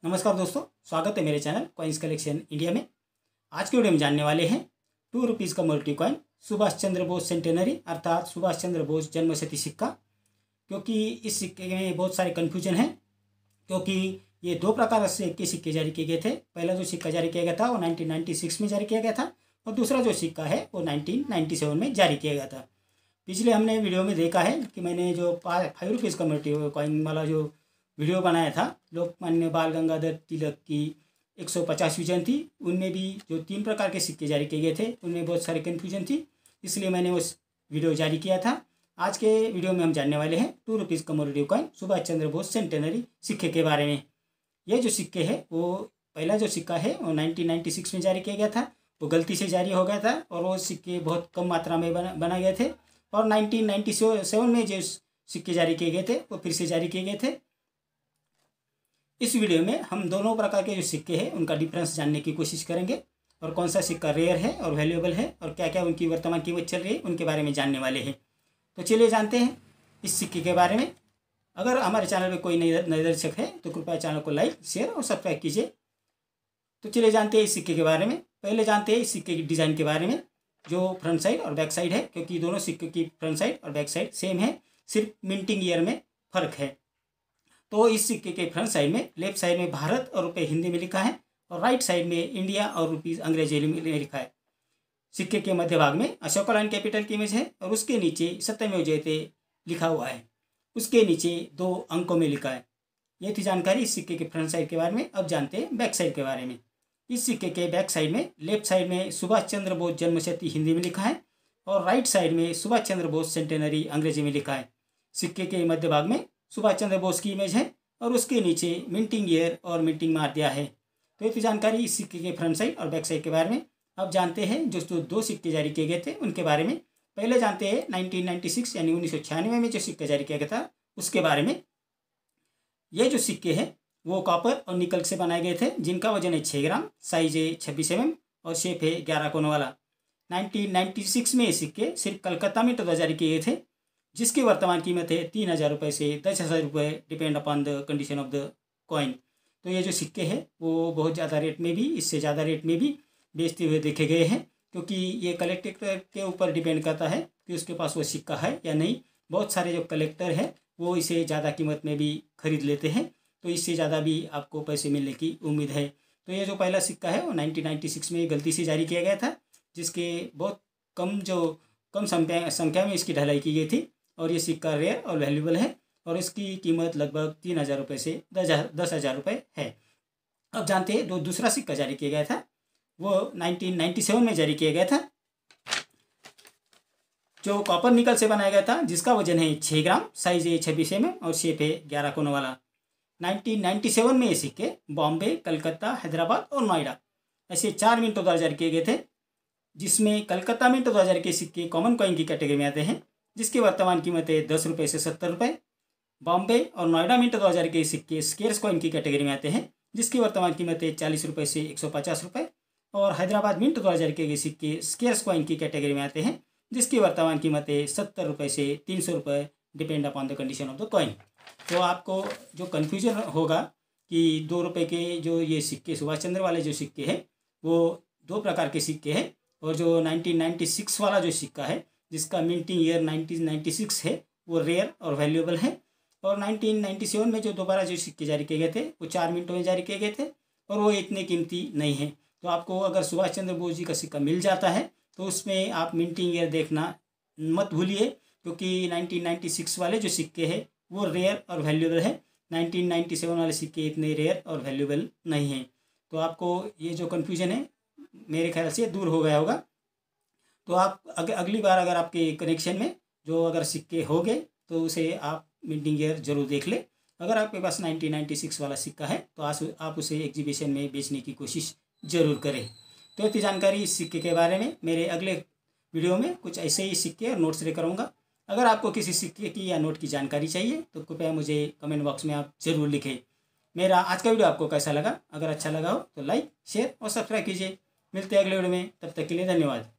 नमस्कार दोस्तों, स्वागत है मेरे चैनल कॉइन्स कलेक्शन इंडिया में। आज के वीडियो में जानने वाले हैं ₹2 का multi coin Subhash Chandra Bose centenary अर्थात सुभाष चंद्र बोस जन्मशती सिक्का। क्योंकि इस सिक्के में बहुत सारे कन्फ्यूजन हैं, क्योंकि ये दो प्रकार से के सिक्के जारी किए गए थे। पहला जो सिक्का जारी किया गया था वो 1996 में जारी किया गया था और दूसरा जो सिक्का है वो 1997 में जारी किया गया था। पिछले हमने वीडियो में देखा है कि मैंने जो ₹5 का मल्टी कॉइन वाला जो वीडियो बनाया था, लोकमान्य बाल गंगाधर तिलक की 150वीं जयंती, उनमें भी जो 3 प्रकार के सिक्के जारी किए गए थे उनमें बहुत सारे कन्फ्यूजन थी, इसलिए मैंने उस वीडियो जारी किया था। आज के वीडियो में हम जानने वाले हैं ₹2 का multi coin Subhash Chandra Bose centenary सिक्के के बारे में। ये जो सिक्के है वो पहला जो सिक्का है वो 1996 में जारी किया गया था, वो गलती से जारी हो गया था और वो सिक्के बहुत कम मात्रा में बनाए गए थे। और 1997 में जो सिक्के जारी किए गए थे वो फिर से जारी किए गए थे। इस वीडियो में हम दोनों प्रकार के जो सिक्के हैं उनका डिफरेंस जानने की कोशिश करेंगे और कौन सा सिक्का रेयर है और वैल्यूएबल है और क्या क्या उनकी वर्तमान कीमत चल रही है उनके बारे में जानने वाले हैं। तो चलिए जानते हैं इस सिक्के के बारे में। अगर हमारे चैनल में कोई नए दर्शक है तो कृपया चैनल को लाइक, शेयर और सब्सक्राइब कीजिए। तो चलिए जानते हैं इस सिक्के के बारे में। पहले जानते हैं इस सिक्के की डिज़ाइन के बारे में, जो फ्रंट साइड और बैक साइड है, क्योंकि दोनों सिक्के की फ्रंट साइड और बैक साइड सेम है, सिर्फ मिंटिंग ईयर में फ़र्क है। तो इस सिक्के के फ्रंट साइड में लेफ्ट साइड में भारत और रुपये हिंदी में लिखा है और राइट साइड में इंडिया और रुपीज़ अंग्रेजी में लिखा है। सिक्के के मध्य भाग में अशोका लाइन कैपिटल की इमेज है और उसके नीचे सत्यमेव जयते लिखा हुआ है, उसके नीचे 2 अंकों में लिखा है। ये थी जानकारी इस सिक्के के फ्रंट साइड के बारे में। अब जानते हैं बैक साइड के बारे में। इस सिक्के के बैक साइड में लेफ्ट साइड में सुभाष चंद्र बोस जन्मशती हिंदी में लिखा है और राइट साइड में सुभाष चंद्र बोस सेंटेनरी अंग्रेजी में लिखा है। सिक्के के मध्य भाग में सुभाष चंद्र बोस की इमेज है और उसके नीचे मिंटिंग ईयर और मिंटिंग मार दिया है। तो ये जानकारी इस सिक्के के फ्रंट साइड और बैक साइड के बारे में। अब जानते हैं जो 2 सिक्के जारी किए गए थे उनके बारे में। पहले जानते हैं 1996 यानी 1996 में जो सिक्का जारी किया गया था उसके बारे में। ये जो सिक्के हैं वो कॉपर और निकल से बनाए गए थे, जिनका वजन है 6 ग्राम, साइज है 26 mm और शेप है 11 कोण वाला। 1996 में ये सिक्के सिर्फ कलकत्ता में तो जारी किए गए थे, जिसकी वर्तमान कीमत है ₹3000 से ₹10,000, depend upon the condition of the coin. तो ये जो सिक्के हैं वो बहुत ज़्यादा रेट में भी, इससे ज़्यादा रेट में भी बेचते हुए देखे गए हैं, क्योंकि ये कलेक्टर के ऊपर डिपेंड करता है कि उसके पास वो सिक्का है या नहीं। बहुत सारे जो कलेक्टर हैं वो इसे ज़्यादा कीमत में भी खरीद लेते हैं, तो इससे ज़्यादा भी आपको पैसे मिलने की उम्मीद है। तो ये जो पहला सिक्का है वो 1996 में गलती से जारी किया गया था, जिसके बहुत कम संख्या में इसकी ढलाई की गई थी और ये सिक्का रेयर और वैल्यूएबल है और इसकी कीमत लगभग ₹3000 से ₹10,000 है। अब जानते हैं दूसरा सिक्का जारी किया गया था वो 1997 में जारी किया गया था, जो कॉपर निकल से बनाया गया था, जिसका वजन है 6 ग्राम, साइज है 26 mm और शेप है 11 कोण वाला। 1997 में ये सिक्के बॉम्बे, कलकत्ता, हैदराबाद और नोएडा ऐसे 4 मिंटों द्वारा जारी किए गए थे, जिसमें कलकत्ता मिंटों 2000 के सिक्के कॉमन कॉइन की कैटेगरी में आते हैं, जिसकी वर्तमान कीमत है ₹10 से ₹70। बॉम्बे और नोएडा मिंटों 2000 के सिक्के स्केर्स कॉइन की कैटेगरी में आते हैं, जिसकी वर्तमान कीमत है ₹40 से ₹150। और हैदराबाद मिंट 2000 के सिक्के स्केर्स कॉइन की कैटेगरी में आते हैं, जिसकी वर्तमान कीमत है ₹70 से ₹300, depend upon the condition of the coin. तो आपको जो कन्फ्यूजन होगा कि ₹2 के जो ये सिक्के सुभाष चंद्र वाले जो सिक्के हैं वो 2 प्रकार के सिक्के हैं, और जो 1996 वाला जो सिक्का है जिसका मिंटिंग ईयर 1996 है वो रेयर और वैल्यूएबल है। और 1997 में जो दोबारा जो सिक्के जारी किए गए थे वो 4 मिनटों में जारी किए गए थे और वो इतने कीमती नहीं है। तो आपको अगर सुभाष चंद्र बोस जी का सिक्का मिल जाता है तो उसमें आप मिंटिंग ईयर देखना मत भूलिए, क्योंकि 1996 वाले जो सिक्के हैं वो रेयर और वैल्यूएबल है। 1997 वाले सिक्के इतने रेयर और वैल्यूएबल नहीं हैं। तो आपको ये जो कन्फ्यूजन है मेरे ख्याल से दूर हो गया होगा। तो आप अगली बार अगर आपके कनेक्शन में जो अगर सिक्के हो गए तो उसे आप मिंटिंग ईयर जरूर देख ले। अगर आपके पास 1996 वाला सिक्का है तो आप उसे एग्जीबिशन में बेचने की कोशिश ज़रूर करें। तो इतनी जानकारी इस सिक्के के बारे में। मेरे अगले वीडियो में कुछ ऐसे ही सिक्के और नोट्स लेकर आऊँगा। अगर आपको किसी सिक्के की या नोट की जानकारी चाहिए तो कृपया मुझे कमेंट बॉक्स में आप ज़रूर लिखें। मेरा आज का वीडियो आपको कैसा लगा? अगर अच्छा लगा हो तो लाइक, शेयर और सब्सक्राइब कीजिए। मिलते हैं अगले वीडियो में, तब तक के लिए धन्यवाद।